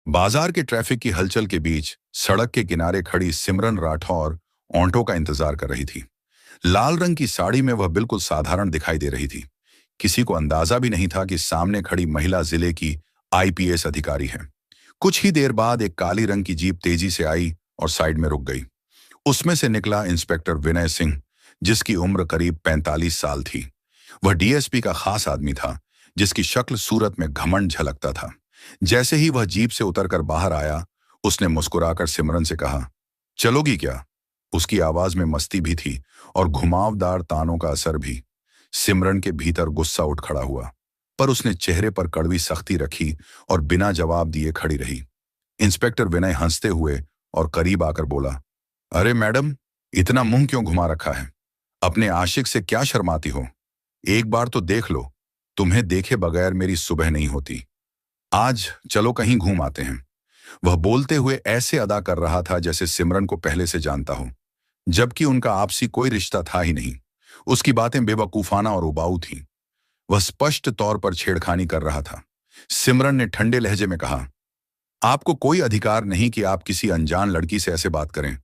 बाजार के ट्रैफिक की हलचल के बीच सड़क के किनारे खड़ी सिमरन राठौर ऑटो का इंतजार कर रही थी। लाल रंग की साड़ी में वह बिल्कुल साधारण दिखाई दे रही थी। किसी को अंदाजा भी नहीं था कि सामने खड़ी महिला जिले की आईपीएस अधिकारी है। कुछ ही देर बाद एक काली रंग की जीप तेजी से आई और साइड में रुक गई। उसमें से निकला इंस्पेक्टर विनय सिंह, जिसकी उम्र करीब 45 साल थी। वह डीएसपी का खास आदमी था, जिसकी शक्ल सूरत में घमंड झलकता था। जैसे ही वह जीप से उतरकर बाहर आया, उसने मुस्कुराकर सिमरन से कहा, चलोगी क्या? उसकी आवाज में मस्ती भी थी और घुमावदार तानों का असर भी। सिमरन के भीतर गुस्सा उठ खड़ा हुआ, पर उसने चेहरे पर कड़वी सख्ती रखी और बिना जवाब दिए खड़ी रही। इंस्पेक्टर विनय हंसते हुए और करीब आकर बोला, अरे मैडम, इतना मुंह क्यों घुमा रखा है? अपने आशिक से क्या शर्माती हो? एक बार तो देख लो, तुम्हें देखे बगैर मेरी सुबह नहीं होती। आज चलो कहीं घूम आते हैं। वह बोलते हुए ऐसे अदा कर रहा था जैसे सिमरन को पहले से जानता हो, जबकि उनका आपसी कोई रिश्ता था ही नहीं। उसकी बातें बेवकूफाना और उबाऊ थीं। वह स्पष्ट तौर पर छेड़खानी कर रहा था। सिमरन ने ठंडे लहजे में कहा, आपको कोई अधिकार नहीं कि आप किसी अनजान लड़की से ऐसे बात करें।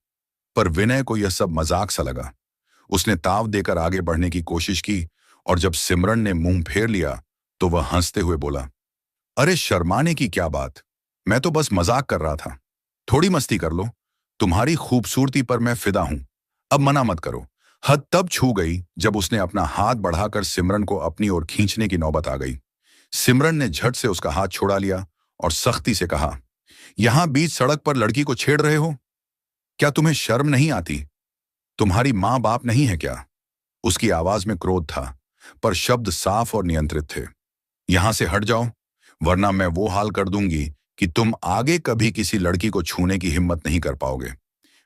पर विनय को यह सब मजाक सा लगा। उसने ताव देकर आगे बढ़ने की कोशिश की और जब सिमरन ने मुंह फेर लिया तो वह हंसते हुए बोला, अरे शर्माने की क्या बात, मैं तो बस मजाक कर रहा था। थोड़ी मस्ती कर लो। तुम्हारी खूबसूरती पर मैं फिदा हूं। अब मना मत करो। हद तब छू गई जब उसने अपना हाथ बढ़ाकर सिमरन को अपनी ओर खींचने की नौबत आ गई। सिमरन ने झट से उसका हाथ छुड़ा लिया और सख्ती से कहा, यहां बीच सड़क पर लड़की को छेड़ रहे हो? क्या तुम्हें शर्म नहीं आती? तुम्हारी मां बाप नहीं है क्या? उसकी आवाज में क्रोध था, पर शब्द साफ और नियंत्रित थे। यहां से हट जाओ, वरना मैं वो हाल कर दूंगी कि तुम आगे कभी किसी लड़की को छूने की हिम्मत नहीं कर पाओगे।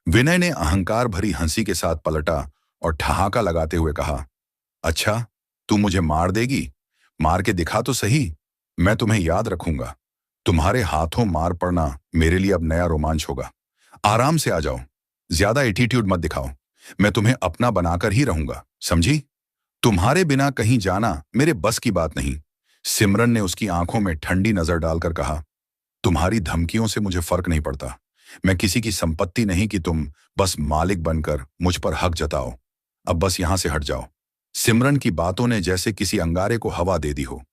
विनय ने अहंकार भरी हंसी के साथ पलटा और ठहाका लगाते हुए कहा, अच्छा, तू मुझे मार देगी? मार के दिखा तो सही, मैं तुम्हें याद रखूंगा। तुम्हारे हाथों मार पड़ना मेरे लिए अब नया रोमांच होगा। आराम से आ जाओ, ज्यादा एटीट्यूड मत दिखाओ। मैं तुम्हें अपना बनाकर ही रहूंगा, समझी? तुम्हारे बिना कहीं जाना मेरे बस की बात नहीं। सिमरन ने उसकी आंखों में ठंडी नजर डालकर कहा, तुम्हारी धमकियों से मुझे फर्क नहीं पड़ता। मैं किसी की संपत्ति नहीं कि तुम बस मालिक बनकर मुझ पर हक जताओ। अब बस यहां से हट जाओ। सिमरन की बातों ने जैसे किसी अंगारे को हवा दे दी हो।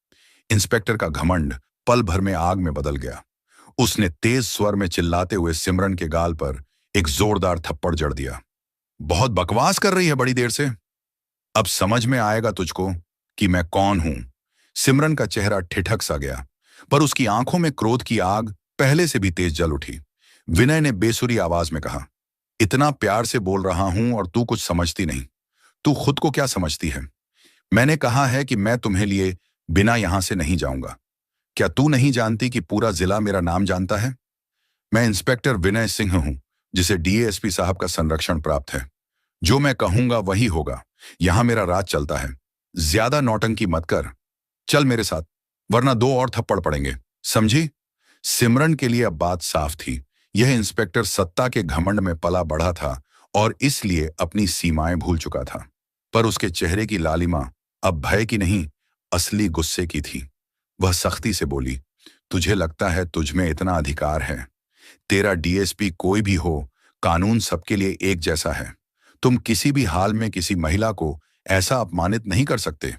इंस्पेक्टर का घमंड पल भर में आग में बदल गया। उसने तेज स्वर में चिल्लाते हुए सिमरन के गाल पर एक जोरदार थप्पड़ जड़ दिया। बहुत बकवास कर रही है बड़ी देर से। अब समझ में आएगा तुझको कि मैं कौन हूं। सिमरन का चेहरा ठिठक सा गया, पर उसकी आंखों में क्रोध की आग पहले से भी तेज जल उठी। विनय ने बेसुरी आवाज में कहा, इतना प्यार से बोल रहा हूं और तू कुछ समझती नहीं। तू खुद को क्या समझती है? मैंने कहा है कि मैं तुम्हें लिए बिना यहां से नहीं जाऊंगा। क्या तू नहीं जानती कि पूरा जिला मेरा नाम जानता है? मैं इंस्पेक्टर विनय सिंह हूं, जिसे डीएसपी साहब का संरक्षण प्राप्त है। जो मैं कहूंगा वही होगा। यहां मेरा राज चलता है। ज्यादा नौटंकी मत कर। चल मेरे साथ, वरना दो और थप्पड़ पड़ेंगे, समझी? सिमरन के लिए अब बात साफ थी। यह इंस्पेक्टर सत्ता के घमंड में पला बढ़ा था और इसलिए अपनी सीमाएं भूल चुका था। पर उसके चेहरे की लालिमा अब भय की नहीं, असली गुस्से की थी। वह सख्ती से बोली, तुझे लगता है तुझ में इतना अधिकार है? तेरा डीएसपी कोई भी हो, कानून सबके लिए एक जैसा है। तुम किसी भी हाल में किसी महिला को ऐसा अपमानित नहीं कर सकते।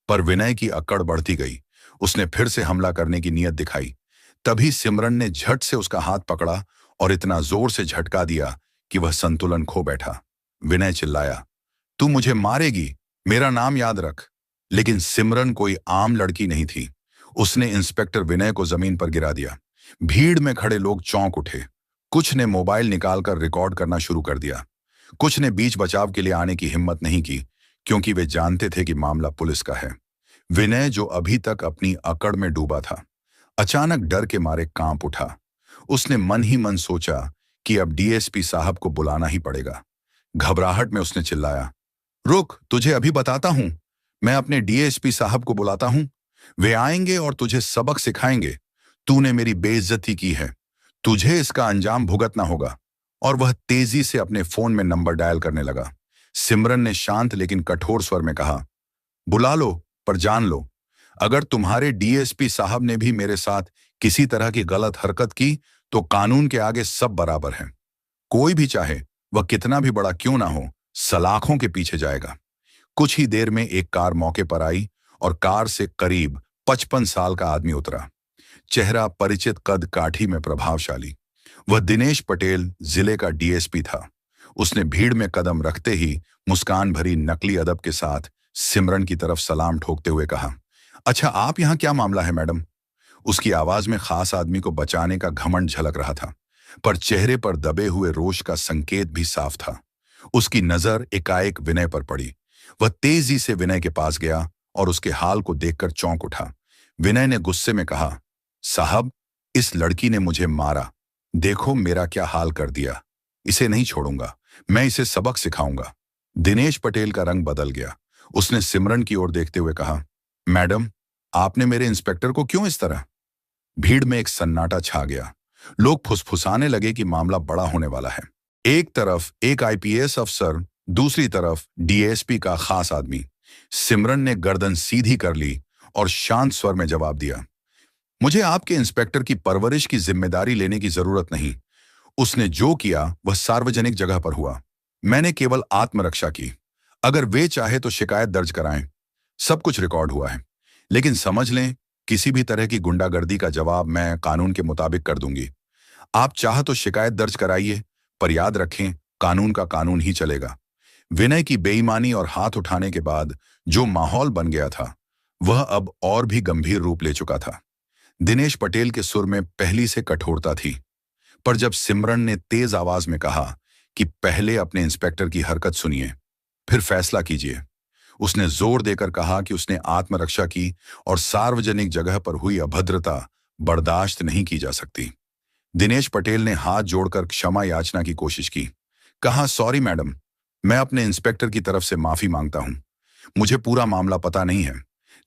पर विनय की अक्कड़ बढ़ती गई। उसने फिर से हमला करने की नीयत दिखाई। तभी सिमरन ने झट से उसका हाथ पकड़ा और इतना जोर से झटका दिया कि वह संतुलन खो बैठा। विनय चिल्लाया, तू मुझे मारेगी? मेरा नाम याद रख। लेकिन सिमरन कोई आम लड़की नहीं थी। उसने इंस्पेक्टर विनय को जमीन पर गिरा दिया। भीड़ में खड़े लोग चौंक उठे। कुछ ने मोबाइल निकालकर रिकॉर्ड करना शुरू कर दिया। कुछ ने बीच बचाव के लिए आने की हिम्मत नहीं की, क्योंकि वे जानते थे कि मामला पुलिस का है। विनय, जो अभी तक अपनी अकड़ में डूबा था, अचानक डर के मारे कांप उठा। उसने मन ही मन सोचा कि अब डीएसपी साहब को बुलाना ही पड़ेगा। घबराहट में उसने चिल्लाया, रुक, तुझे अभी बताता हूं। मैं अपने डीएसपी साहब को बुलाता हूं। वे आएंगे और तुझे सबक सिखाएंगे। तूने मेरी बेइज्जती की है, तुझे इसका अंजाम भुगतना होगा। और वह तेजी से अपने फोन में नंबर डायल करने लगा। सिमरन ने शांत लेकिन कठोर स्वर में कहा, बुला लो, पर जान लो, अगर तुम्हारे डीएसपी साहब ने भी मेरे साथ किसी तरह की गलत हरकत की तो कानून के आगे सब बराबर हैं। कोई भी चाहे वह कितना भी बड़ा क्यों ना हो, सलाखों के पीछे जाएगा। कुछ ही देर में एक कार मौके पर आई और कार से करीब 55 साल का आदमी उतरा। चेहरा परिचित, कद काठी में प्रभावशाली। वह दिनेश पटेल, जिले का डीएसपी था। उसने भीड़ में कदम रखते ही मुस्कान भरी नकली अदब के साथ सिमरन की तरफ सलाम ठोकते हुए कहा, अच्छा, आप यहाँ क्या मामला है मैडम? उसकी आवाज में खास आदमी को बचाने का घमंड झलक रहा था, पर चेहरे पर दबे हुए रोष का संकेत भी साफ था। उसकी नजर एकाएक विनय पर पड़ी। वह तेजी से विनय के पास गया और उसके हाल को देखकर चौंक उठा। विनय ने गुस्से में कहा, साहब, इस लड़की ने मुझे मारा। देखो मेरा क्या हाल कर दिया। इसे नहीं छोड़ूंगा, मैं इसे सबक सिखाऊंगा। दिनेश पटेल का रंग बदल गया। उसने सिमरन की ओर देखते हुए कहा, मैडम, आपने मेरे इंस्पेक्टर को क्यों इस तरह? भीड़ में एक सन्नाटा छा गया। लोग फुसफुसाने लगे कि मामला बड़ा होने वाला है। एक तरफ एक आईपीएस अफसर, दूसरी तरफ डीएसपी का खास आदमी। सिमरन ने गर्दन सीधी कर ली और शांत स्वर में जवाब दिया, मुझे आपके इंस्पेक्टर की परवरिश की जिम्मेदारी लेने की जरूरत नहीं। उसने जो किया वह सार्वजनिक जगह पर हुआ। मैंने केवल आत्मरक्षा की। अगर वे चाहे तो शिकायत दर्ज कराएं। सब कुछ रिकॉर्ड हुआ है। लेकिन समझ लें, किसी भी तरह की गुंडागर्दी का जवाब मैं कानून के मुताबिक कर दूंगी। आप चाह तो शिकायत दर्ज कराइए, पर याद रखें, कानून का कानून ही चलेगा। विनय की बेईमानी और हाथ उठाने के बाद जो माहौल बन गया था, वह अब और भी गंभीर रूप ले चुका था। दिनेश पटेल के सुर में पहली से कठोरता थी, पर जब सिमरन ने तेज आवाज में कहा कि पहले अपने इंस्पेक्टर की हरकत सुनिए, फिर फैसला कीजिए, उसने जोर देकर कहा कि उसने आत्मरक्षा की और सार्वजनिक जगह पर हुई अभद्रता बर्दाश्त नहीं की जा सकती। दिनेश पटेल ने हाथ जोड़कर क्षमा याचना की कोशिश की। कहा, सॉरी मैडम, मैं अपने इंस्पेक्टर की तरफ से माफी मांगता हूं। मुझे पूरा मामला पता नहीं है।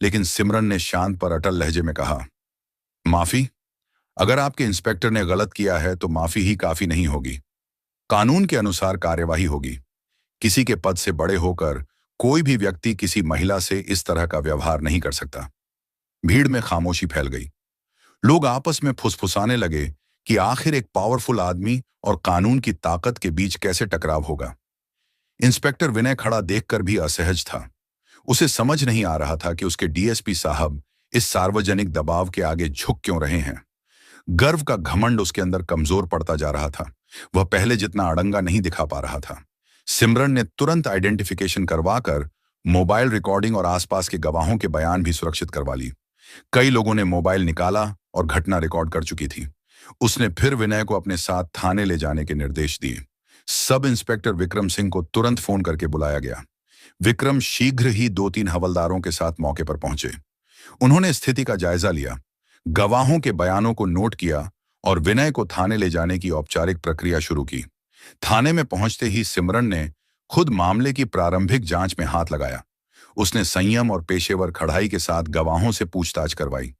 लेकिन सिमरन ने शांत पर अटल लहजे में कहा, माफी? अगर आपके इंस्पेक्टर ने गलत किया है तो माफी ही काफी नहीं होगी। कानून के अनुसार कार्यवाही होगी। किसी के पद से बड़े होकर कोई भी व्यक्ति किसी महिला से इस तरह का व्यवहार नहीं कर सकता। भीड़ में खामोशी फैल गई। लोग आपस में फुसफुसाने लगे कि आखिर एक पावरफुल आदमी और कानून की ताकत के बीच कैसे टकराव होगा। इंस्पेक्टर विनय खड़ा देखकर भी असहज था। उसे समझ नहीं आ रहा था कि उसके डीएसपी साहब इस सार्वजनिक दबाव के आगे झुक क्यों रहे हैं। गर्व का घमंड उसके अंदर कमजोर पड़ता जा रहा था। वह पहले जितना अड़ंगा नहीं दिखा पा रहा था। सिमरन ने तुरंत आइडेंटिफिकेशन करवाकर मोबाइल रिकॉर्डिंग और आसपास के गवाहों के बयान भी सुरक्षित करवा ली। कई लोगों ने मोबाइल निकाला और घटना रिकॉर्ड कर चुकी थी। उसने फिर विनय को अपने साथ थाने ले जाने के निर्देश दिए। सब इंस्पेक्टर विक्रम सिंह को तुरंत फोन करके बुलाया गया। विक्रम शीघ्र ही 2-3 हवलदारों के साथ मौके पर पहुंचे। उन्होंने स्थिति का जायजा लिया, गवाहों के बयानों को नोट किया और विनय को थाने ले जाने की औपचारिक प्रक्रिया शुरू की। थाने में पहुंचते ही सिमरन ने खुद मामले की प्रारंभिक जांच में हाथ लगाया। उसने संयम और पेशेवर खड़ाई के साथ गवाहों से पूछताछ करवाई,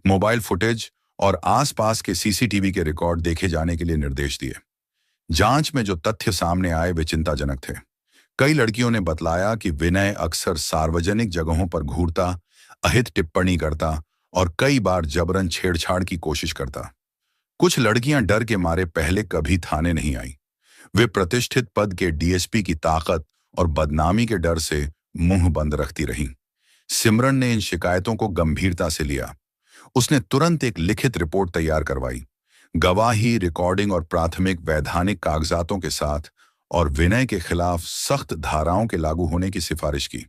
मोबाइल फुटेज और आसपास के सीसीटीवी के रिकॉर्ड देखे जाने के लिए निर्देश दिए। जांच में जो तथ्य सामने आए वे चिंताजनक थे। कई लड़कियों ने बतलाया कि विनय अक्सर सार्वजनिक जगहों पर घूरता, अहित टिप्पणी करता और कई बार जबरन छेड़छाड़ की कोशिश करता। कुछ लड़कियां डर के मारे पहले कभी थाने नहीं आई। वे प्रतिष्ठित पद के डीएसपी की ताकत और बदनामी के डर से मुंह बंद रखती रहीं। सिमरन ने इन शिकायतों को गंभीरता से लिया। उसने तुरंत एक लिखित रिपोर्ट तैयार करवाई, गवाही, रिकॉर्डिंग और प्राथमिक वैधानिक कागजातों के साथ, और विनय के खिलाफ सख्त धाराओं के लागू होने की सिफारिश की।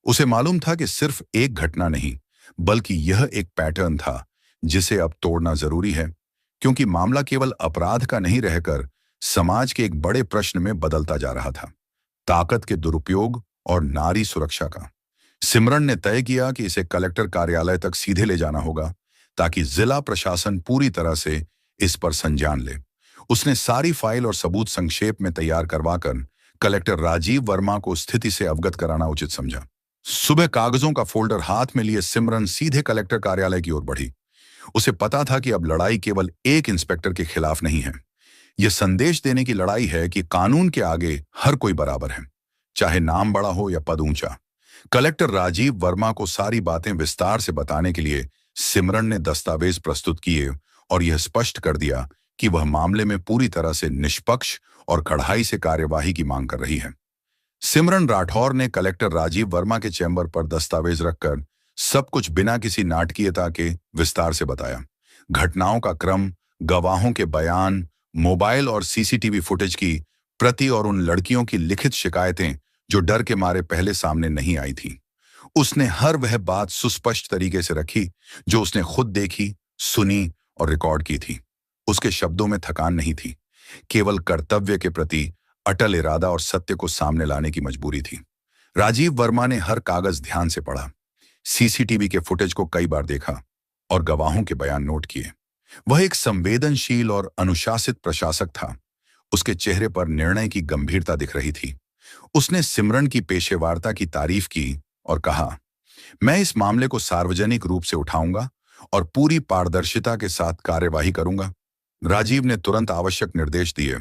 उसे मालूम था कि सिर्फ एक घटना नहीं, बल्कि यह एक पैटर्न था जिसे अब तोड़ना जरूरी है, क्योंकि मामला केवल अपराध का नहीं रहकर समाज के एक बड़े प्रश्न में बदलता जा रहा था, ताकत के दुरुपयोग और नारी सुरक्षा का। सिमरन ने तय किया कि इसे कलेक्टर कार्यालय तक सीधे ले जाना होगा, ताकि जिला प्रशासन पूरी तरह से इस पर संज्ञान ले। उसने सारी फाइल और सबूत संक्षेप में तैयार करवाकर कलेक्टर राजीव वर्मा को स्थिति से अवगत कराना उचित समझा। सुबह कागजों का फोल्डर हाथ में लिए सिमरन सीधे कलेक्टर कार्यालय की ओर बढ़ी। उसे पता था कि अब लड़ाई केवल एक इंस्पेक्टर के खिलाफ नहीं है। यह संदेश देने की लड़ाई है कि कानून के आगे हर कोई बराबर है, चाहे नाम बड़ा हो या पद ऊंचा। कलेक्टर राजीव वर्मा को सारी बातें विस्तार से बताने के लिए सिमरन ने दस्तावेज प्रस्तुत किए और यह स्पष्ट कर दिया कि वह मामले में पूरी तरह से निष्पक्ष और कड़ाई से कार्यवाही की मांग कर रही है। सिमरन राठौर ने कलेक्टर राजीव वर्मा के चैम्बर पर दस्तावेज रखकर सब कुछ बिना किसी नाटकीयता के विस्तार से बताया। घटनाओं का क्रम, गवाहों के बयान, मोबाइल और सीसीटीवी फुटेज की प्रति और उन लड़कियों की लिखित शिकायतें जो डर के मारे पहले सामने नहीं आई थी। उसने हर वह बात सुस्पष्ट तरीके से रखी जो उसने खुद देखी, सुनी और रिकॉर्ड की थी। उसके शब्दों में थकान नहीं थी, केवल कर्तव्य के प्रति अटल इरादा और सत्य को सामने लाने की मजबूरी थी। राजीव वर्मा ने हर कागज ध्यान से पढ़ा, सीसीटीवी के फुटेज को कई बार देखा और गवाहों के बयान नोट किए। वह एक संवेदनशील और अनुशासित प्रशासक था। उसके चेहरे पर निर्णय की गंभीरता दिख रही थी। उसने सिमरन की पेशेवारता की तारीफ की और कहा, मैं इस मामले को सार्वजनिक रूप से उठाऊंगा और पूरी पारदर्शिता के साथ कार्यवाही करूंगा। राजीव ने तुरंत आवश्यक निर्देश दिए।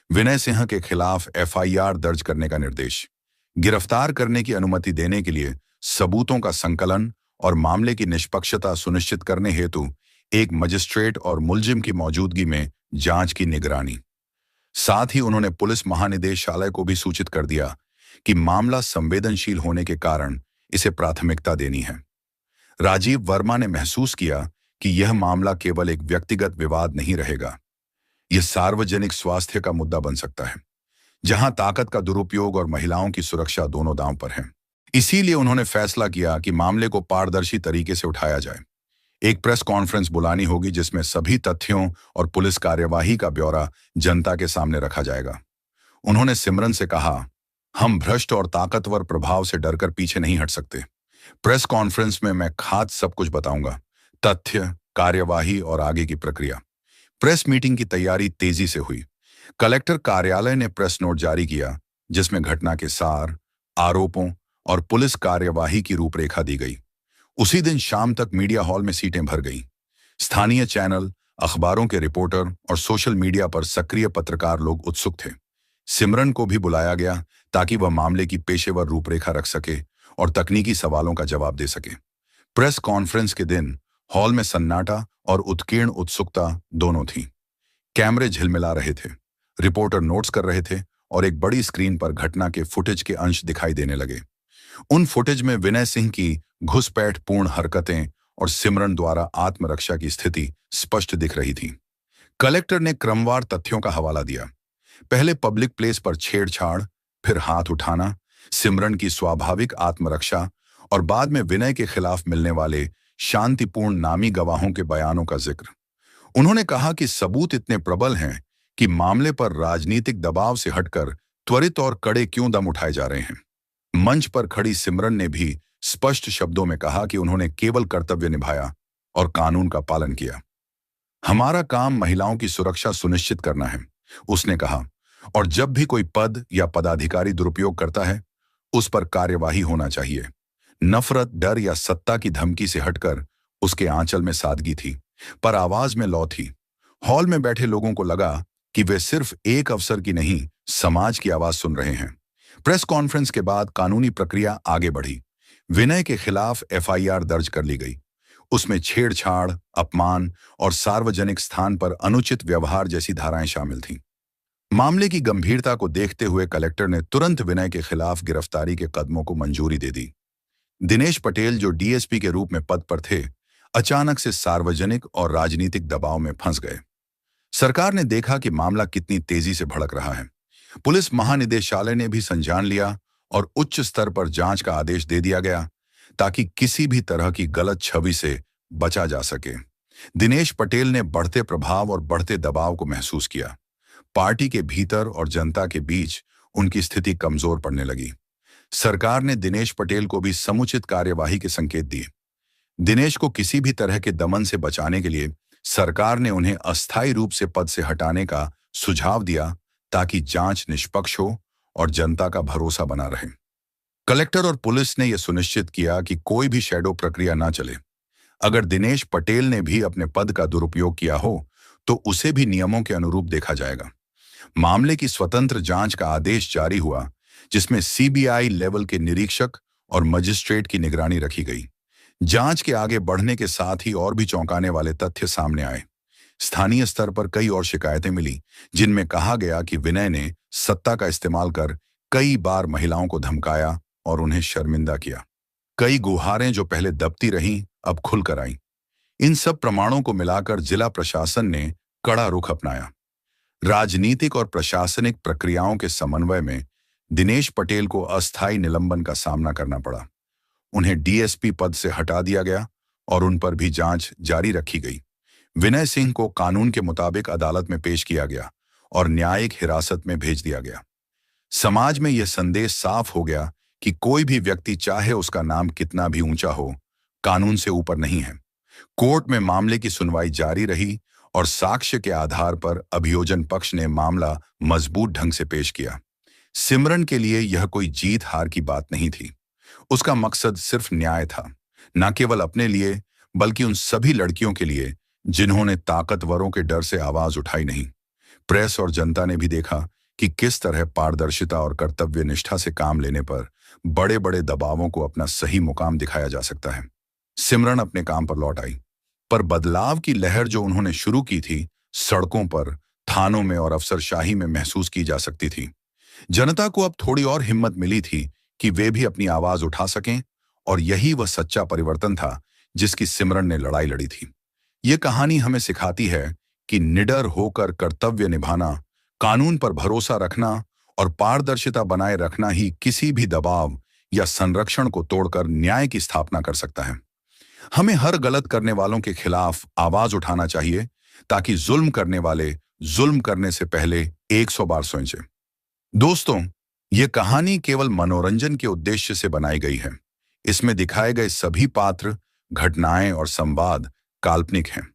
विनय सिंह के खिलाफ एफआईआर दर्ज करने का निर्देश, गिरफ्तार करने की अनुमति देने के लिए सबूतों का संकलन और मामले की निष्पक्षता सुनिश्चित करने हेतु एक मजिस्ट्रेट और मुलजिम की मौजूदगी में जांच की निगरानी। साथ ही उन्होंने पुलिस महानिदेशालय को भी सूचित कर दिया कि मामला संवेदनशील होने के कारण इसे प्राथमिकता देनी है। राजीव वर्मा ने महसूस किया कि यह मामला केवल एक व्यक्तिगत विवाद नहीं रहेगा, यह सार्वजनिक स्वास्थ्य का मुद्दा बन सकता है, जहां ताकत का दुरुपयोग और महिलाओं की सुरक्षा दोनों दांव पर हैं। इसीलिए उन्होंने फैसला किया कि मामले को पारदर्शी तरीके से उठाया जाए। एक प्रेस कॉन्फ्रेंस बुलानी होगी जिसमें सभी तथ्यों और पुलिस कार्यवाही का ब्यौरा जनता के सामने रखा जाएगा। उन्होंने सिमरन से कहा, हम भ्रष्ट और ताकतवर प्रभाव से डरकर पीछे नहीं हट सकते। प्रेस कॉन्फ्रेंस में मैं खास सब कुछ बताऊंगा, तथ्य, कार्यवाही और आगे की प्रक्रिया। प्रेस मीटिंग की तैयारी तेजी से हुई। कलेक्टर कार्यालय ने प्रेस नोट जारी किया जिसमें घटना के सार, आरोपों और पुलिस कार्यवाही की रूपरेखा दी गई। उसी दिन शाम तक मीडिया हॉल में सीटें भर गईं। स्थानीय चैनल, अखबारों के रिपोर्टर और सोशल मीडिया पर सक्रिय पत्रकार लोग उत्सुक थे। सिमरन को भी बुलाया गया ताकि वह मामले की पेशेवर रूपरेखा रख सके और तकनीकी सवालों का जवाब दे सके। प्रेस कॉन्फ्रेंस के दिन हॉल में सन्नाटा और उत्कीर्ण उत्सुकता दोनों थी। कैमरे झिलमिला रहे थे, रिपोर्टर नोट्स कर रहे थे और एक बड़ी स्क्रीन पर घटना के फुटेज के अंश दिखाई देने लगे। उन फुटेज में विनय सिंह की घुसपैठ पूर्ण हरकतें और सिमरन द्वारा आत्मरक्षा की स्थिति स्पष्ट दिख रही थी। कलेक्टर ने क्रमवार तथ्यों का हवाला दिया। पहले पब्लिक प्लेस पर छेड़छाड़, फिर हाथ उठाना, सिमरन की स्वाभाविक आत्मरक्षा और बाद में विनय के खिलाफ मिलने वाले शांतिपूर्ण नामी गवाहों के बयानों का जिक्र। उन्होंने कहा कि सबूत इतने प्रबल हैं कि मामले पर राजनीतिक दबाव से हटकर त्वरित और कड़े क्यों दम उठाए जा रहे हैं। मंच पर खड़ी सिमरन ने भी स्पष्ट शब्दों में कहा कि उन्होंने केवल कर्तव्य निभाया और कानून का पालन किया। हमारा काम महिलाओं की सुरक्षा सुनिश्चित करना है, उसने कहा, और जब भी कोई पद या पदाधिकारी दुरुपयोग करता है उस पर कार्यवाही होना चाहिए। नफरत, डर या सत्ता की धमकी से हटकर उसके आंचल में सादगी थी, पर आवाज में लौ थी। हॉल में बैठे लोगों को लगा कि वे सिर्फ एक अफसर की नहीं, समाज की आवाज सुन रहे हैं। प्रेस कॉन्फ्रेंस के बाद कानूनी प्रक्रिया आगे बढ़ी। विनय के खिलाफ एफआईआर दर्ज कर ली गई। उसमें छेड़छाड़, अपमान और सार्वजनिक स्थान पर अनुचित व्यवहार जैसी धाराएं शामिल थीं। मामले की गंभीरता को देखते हुए कलेक्टर ने तुरंत विनय के खिलाफ गिरफ्तारी के कदमों को मंजूरी दे दी। दिनेश पटेल, जो डीएसपी के रूप में पद पर थे, अचानक से सार्वजनिक और राजनीतिक दबाव में फंस गए। सरकार ने देखा कि मामला कितनी तेजी से भड़क रहा है। पुलिस महानिदेशालय ने भी संज्ञान लिया और उच्च स्तर पर जांच का आदेश दे दिया गया ताकि किसी भी तरह की गलत छवि से बचा जा सके। दिनेश पटेल ने बढ़ते प्रभाव और बढ़ते दबाव को महसूस किया। पार्टी के भीतर और जनता के बीच उनकी स्थिति कमजोर पड़ने लगी। सरकार ने दिनेश पटेल को भी समुचित कार्यवाही के संकेत दिए। दिनेश को किसी भी तरह के दमन से बचाने के लिए सरकार ने उन्हें अस्थायी रूप से पद से हटाने का सुझाव दिया ताकि जांच निष्पक्ष हो और जनता का भरोसा बना रहे। कलेक्टर और पुलिस ने यह सुनिश्चित किया कि कोई भी शैडो प्रक्रिया ना चले। अगर दिनेश पटेल ने भी अपने पद का दुरुपयोग किया हो तो उसे भी नियमों के अनुरूप देखा जाएगा। मामले की स्वतंत्र जांच का आदेश जारी हुआ जिसमें सीबीआई लेवल के निरीक्षक और मजिस्ट्रेट की निगरानी रखी गई। जांच के आगे बढ़ने के साथ ही और भी चौंकाने वाले तथ्य सामने आए। स्थानीय स्तर पर कई और शिकायतें मिली, जिनमें कहा गया कि विनय ने सत्ता का इस्तेमाल कर कई बार महिलाओं को धमकाया और उन्हें शर्मिंदा किया। कई गुहारें जो पहले दबती रहीं, अब खुलकर आईं। इन सब प्रमाणों को मिलाकर जिला प्रशासन ने कड़ा रुख अपनाया। राजनीतिक और प्रशासनिक प्रक्रियाओं के समन्वय में दिनेश पटेल को अस्थायी निलंबन का सामना करना पड़ा। उन्हें डीएसपी पद से हटा दिया गया और उन पर भी जांच जारी रखी गई। विनय सिंह को कानून के मुताबिक अदालत में पेश किया गया और न्यायिक हिरासत में भेज दिया गया। समाज में यह संदेश साफ हो गया कि कोई भी व्यक्ति, चाहे उसका नाम कितना भी ऊंचा हो, कानून से ऊपर नहीं है। कोर्ट में मामले की सुनवाई जारी रही और साक्ष्य के आधार पर अभियोजन पक्ष ने मामला मजबूत ढंग से पेश किया। सिमरन के लिए यह कोई जीत हार की बात नहीं थी। उसका मकसद सिर्फ न्याय था, न केवल अपने लिए बल्कि उन सभी लड़कियों के लिए जिन्होंने ताकतवरों के डर से आवाज उठाई नहीं। प्रेस और जनता ने भी देखा कि किस तरह पारदर्शिता और कर्तव्य निष्ठा से काम लेने पर बड़े बड़े दबावों को अपना सही मुकाम दिखाया जा सकता है। सिमरन अपने काम पर लौट आई, पर बदलाव की लहर जो उन्होंने शुरू की थी, सड़कों पर, थानों में और अफसरशाही में महसूस की जा सकती थी। जनता को अब थोड़ी और हिम्मत मिली थी कि वे भी अपनी आवाज उठा सकें, और यही वह सच्चा परिवर्तन था जिसकी सिमरन ने लड़ाई लड़ी थी। ये कहानी हमें सिखाती है कि निडर होकर कर्तव्य निभाना, कानून पर भरोसा रखना और पारदर्शिता बनाए रखना ही किसी भी दबाव या संरक्षण को तोड़कर न्याय की स्थापना कर सकता है। हमें हर गलत करने वालों के खिलाफ आवाज उठाना चाहिए, ताकि जुल्म करने वाले जुल्म करने से पहले 100 बार सोचें। दोस्तों, ये कहानी केवल मनोरंजन के उद्देश्य से बनाई गई है। इसमें दिखाए गए सभी पात्र, घटनाएं और संवाद काल्पनिक हैं।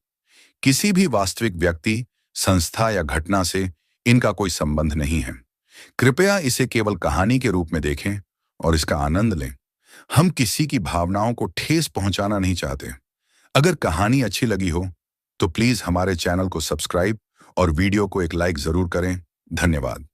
किसी भी वास्तविक व्यक्ति, संस्था या घटना से इनका कोई संबंध नहीं है। कृपया इसे केवल कहानी के रूप में देखें और इसका आनंद लें। हम किसी की भावनाओं को ठेस पहुंचाना नहीं चाहते। अगर कहानी अच्छी लगी हो तो प्लीज हमारे चैनल को सब्सक्राइब और वीडियो को एक लाइक जरूर करें। धन्यवाद।